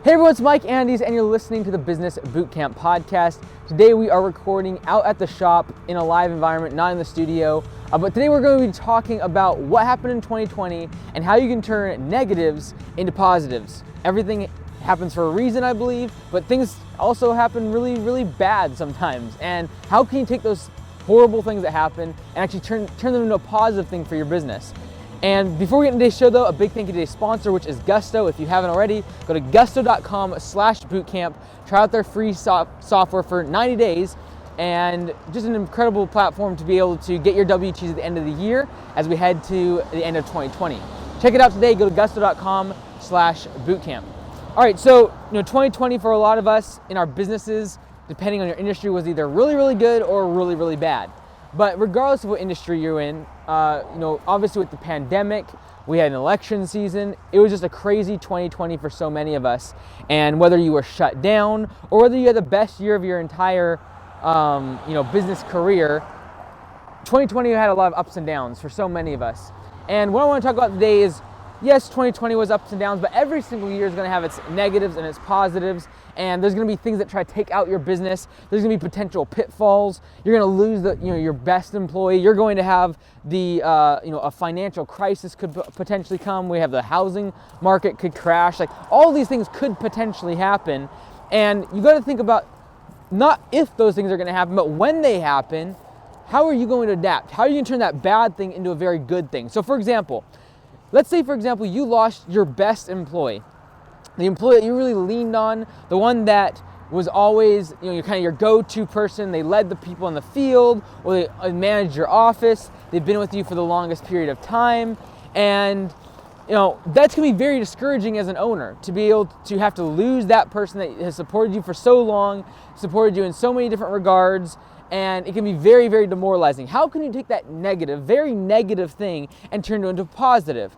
Hey everyone, it's Mike Andes and you're listening to the Business Bootcamp podcast. Today we are recording out at the shop in a live environment, not in the studio. But today we're going to be talking about what happened in 2020 and how you can turn negatives into positives. Everything happens for a reason, I believe, but things also happen really, really bad sometimes. And how can you take those horrible things that happen and actually turn them into a positive thing for your business? And before we get into today's show though, a big thank you to today's sponsor, which is Gusto. If you haven't already, go to gusto.com/bootcamp, try out their free software for 90 days, and just an incredible platform to be able to get your W-2s at the end of the year as we head to the end of 2020. Check it out today, go to gusto.com/bootcamp. All right, so 2020 for a lot of us in our businesses, depending on your industry, was either really, really good or really, really bad. But regardless of what industry you're in, obviously with the pandemic, we had an election season. It was just a crazy 2020 for so many of us. And whether you were shut down or whether you had the best year of your entire, business career, 2020 had a lot of ups and downs for so many of us. And what I want to talk about today is, yes, 2020 was ups and downs, but every single year is going to have its negatives and its positives. And there's going to be things that try to take out your business. There's going to be potential pitfalls. You're going to lose your best employee. You're going to have a financial crisis could potentially come. We have the housing market could crash. Like all these things could potentially happen. And you got to think about not if those things are going to happen, but when they happen, how are you going to adapt? How are you going to turn that bad thing into a very good thing? So for example, let's say you lost your best employee. The employee that you really leaned on, the one that was always, your go-to person. They led the people in the field, or they managed your office. They've been with you for the longest period of time. And, that's gonna be very discouraging as an owner, to be able to have to lose that person that has supported you for so long, supported you in so many different regards, and it can be very, very demoralizing. How can you take that very negative thing and turn it into positive?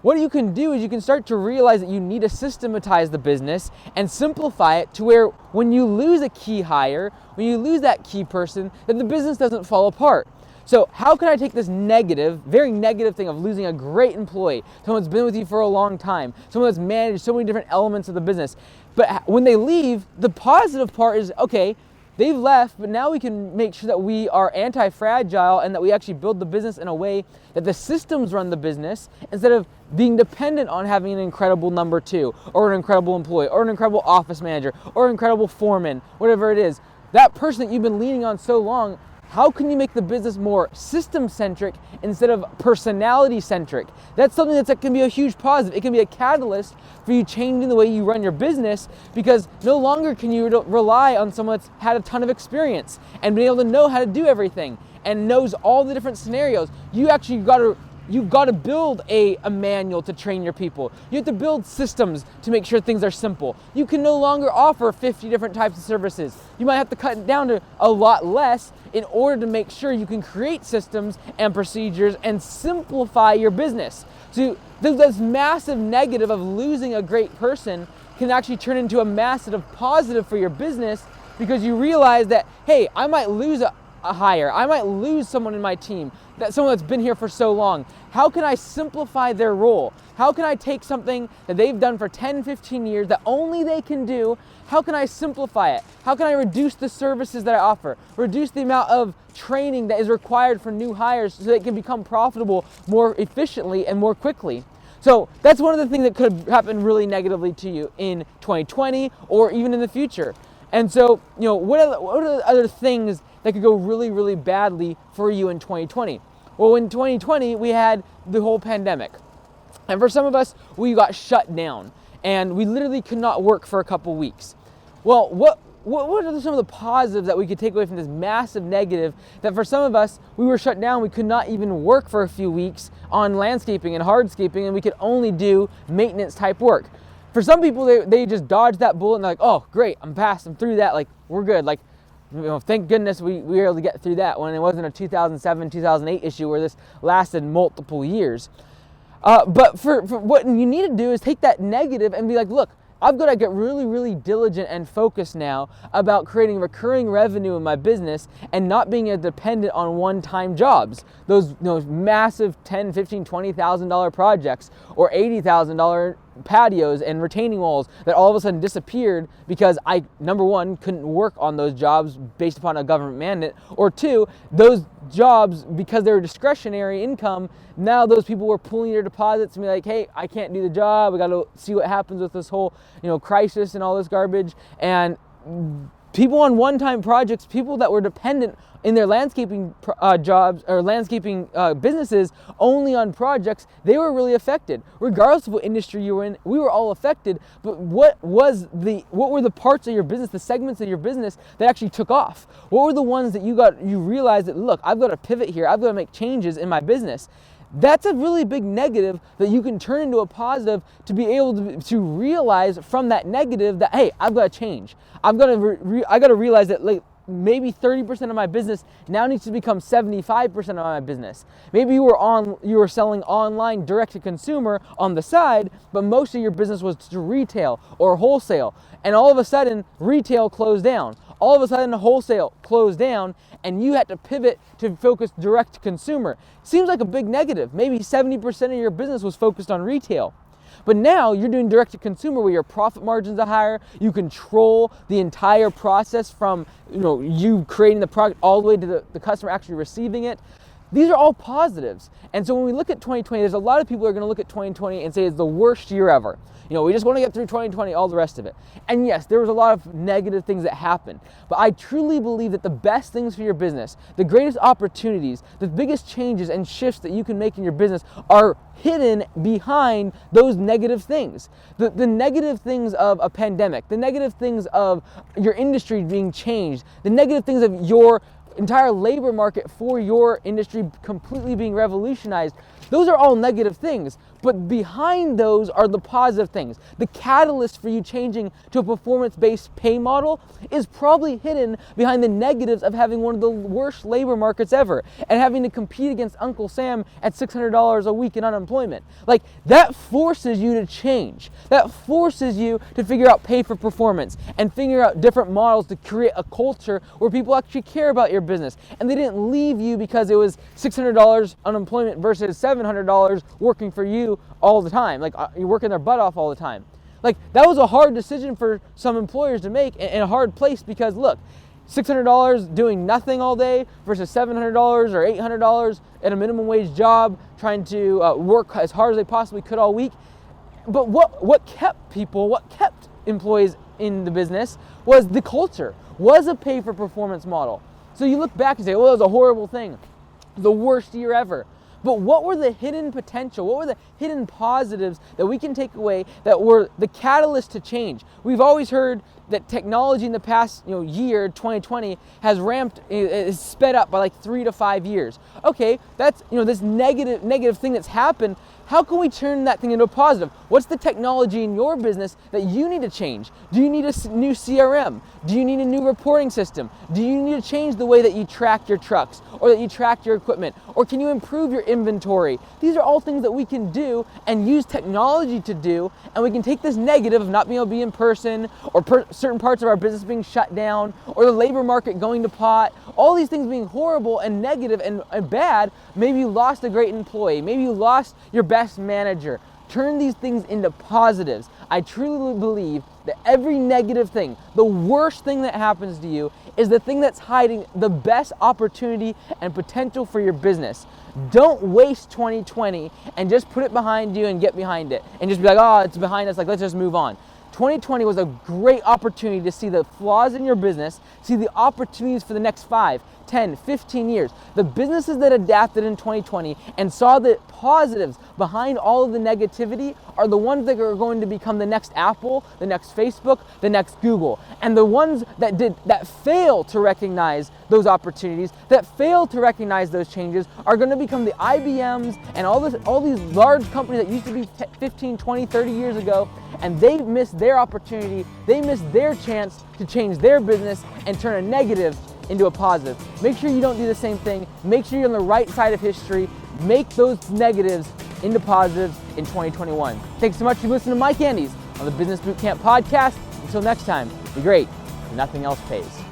What you can do is you can start to realize that you need to systematize the business and simplify it to where when you lose a key hire, when you lose that key person, that the business doesn't fall apart. So how can I take this very negative thing of losing a great employee, someone that's been with you for a long time, someone that's managed so many different elements of the business, but when they leave, the positive part is, okay, they've left, but now we can make sure that we are anti-fragile and that we actually build the business in a way that the systems run the business instead of being dependent on having an incredible number two or an incredible employee or an incredible office manager or an incredible foreman, whatever it is. That person that you've been leaning on so long, how can you make the business more system-centric instead of personality-centric? That's something that can be a huge positive. It can be a catalyst for you changing the way you run your business, because no longer can you rely on someone that's had a ton of experience and been able to know how to do everything and knows all the different scenarios. You've got to build a manual to train your people. You have to build systems to make sure things are simple. You can no longer offer 50 different types of services. You might have to cut it down to a lot less in order to make sure you can create systems and procedures and simplify your business. So this massive negative of losing a great person can actually turn into a massive positive for your business, because you realize that, hey, I might lose a hire. I might lose someone in my team, someone that's been here for so long. How can I simplify their role? How can I take something that they've done for 10, 15 years that only they can do? How can I simplify it? How can I reduce the services that I offer? Reduce the amount of training that is required for new hires so they can become profitable more efficiently and more quickly? So that's one of the things that could happen really negatively to you in 2020 or even in the future. And so, what are the other things that could go really, really badly for you in 2020? Well, in 2020, we had the whole pandemic. And for some of us, we got shut down and we literally could not work for a couple weeks. Well, what are some of the positives that we could take away from this massive negative that for some of us, we were shut down, we could not even work for a few weeks on landscaping and hardscaping, and we could only do maintenance type work. For some people, they just dodged that bullet and they're like, oh, great, I'm through that, like, we're good. Like, thank goodness we were able to get through that when it wasn't a 2007, 2008 issue where this lasted multiple years. But for what you need to do is take that negative and be like, look, I've got to get really, really diligent and focused now about creating recurring revenue in my business and not being dependent on one-time jobs. Those massive $10,000, $15,000, $20,000 projects or $80,000 patios and retaining walls that all of a sudden disappeared because I, number one, couldn't work on those jobs based upon a government mandate, or two, those jobs, because they were discretionary income, now those people were pulling their deposits and be like, hey, I can't do the job, we got to see what happens with this whole, crisis and all this garbage. And people on one-time projects, people that were dependent in their landscaping jobs or landscaping businesses only on projects, they were really affected. Regardless of what industry you were in, we were all affected. But what were the parts of your business, the segments of your business that actually took off? What were the ones that you realized that, look, I've got to pivot here, I've got to make changes in my business? That's a really big negative that you can turn into a positive, to be able to realize from that negative that, hey, I've got to change. I've got to realize that, like, maybe 30% of my business now needs to become 75% of my business. Maybe you were selling online direct to consumer on the side, but most of your business was to retail or wholesale. And all of a sudden, retail closed down. All of a sudden, wholesale closed down, and you had to pivot to focus direct to consumer. Seems like a big negative. Maybe 70% of your business was focused on retail. But now you're doing direct to consumer where your profit margins are higher. You control the entire process from you creating the product all the way to the customer actually receiving it. These are all positives. And so when we look at 2020, there's a lot of people who are going to look at 2020 and say it's the worst year ever. We just want to get through 2020, all the rest of it. And yes, there was a lot of negative things that happened. But I truly believe that the best things for your business, the greatest opportunities, the biggest changes and shifts that you can make in your business are hidden behind those negative things. The negative things of a pandemic, the negative things of your industry being changed, the negative things of your entire labor market for your industry completely being revolutionized. Those are all negative things, but behind those are the positive things. The catalyst for you changing to a performance-based pay model is probably hidden behind the negatives of having one of the worst labor markets ever and having to compete against Uncle Sam at $600 a week in unemployment. Like, that forces you to change. That forces you to figure out pay for performance and figure out different models to create a culture where people actually care about your business. And they didn't leave you because it was $600 unemployment versus $700 working for you all the time. Like, you're working their butt off all the time. Like, that was a hard decision for some employers to make in a hard place, because look, $600 doing nothing all day versus $700 or $800 at a minimum wage job, trying to work as hard as they possibly could all week. But what kept employees in the business was the culture, was a pay for performance model. So you look back and say, well, it was a horrible thing, the worst year ever. But what were the hidden potential? What were the hidden positives that we can take away that were the catalyst to change? We've always heard that technology in the past year, 2020, has is sped up by like 3 to 5 years. Okay, that's this negative thing that's happened. How can we turn that thing into a positive? What's the technology in your business that you need to change? Do you need a new CRM? Do you need a new reporting system? Do you need to change the way that you track your trucks or that you track your equipment? Or can you improve your inventory? These are all things that we can do and use technology to do, and we can take this negative of not being able to be in person, or certain parts of our business being shut down, or the labor market going to pot, all these things being horrible and negative and bad. Maybe you lost a great employee, maybe you lost your best manager. Turn these things into positives. I truly believe that every negative thing, the worst thing that happens to you, is the thing that's hiding the best opportunity and potential for your business. Don't waste 2020 and just put it behind you and get behind it and just be like, oh, it's behind us, like, let's just move on. 2020 was a great opportunity to see the flaws in your business, see the opportunities for the next 5, 10, 15 years. The businesses that adapted in 2020 and saw the positives behind all of the negativity are the ones that are going to become the next Apple, the next Facebook, the next Google. And the ones that fail to recognize those opportunities, that fail to recognize those changes, are going to become the IBMs and all these large companies that used to be 15, 20, 30 years ago, and they missed their opportunity, they missed their chance to change their business and turn a negative into a positive. Make sure you don't do the same thing. Make sure you're on the right side of history. Make those negatives into positives in 2021. Thanks so much for listening to Mike Andes on the Business Bootcamp podcast. Until next time, be great. Nothing else pays.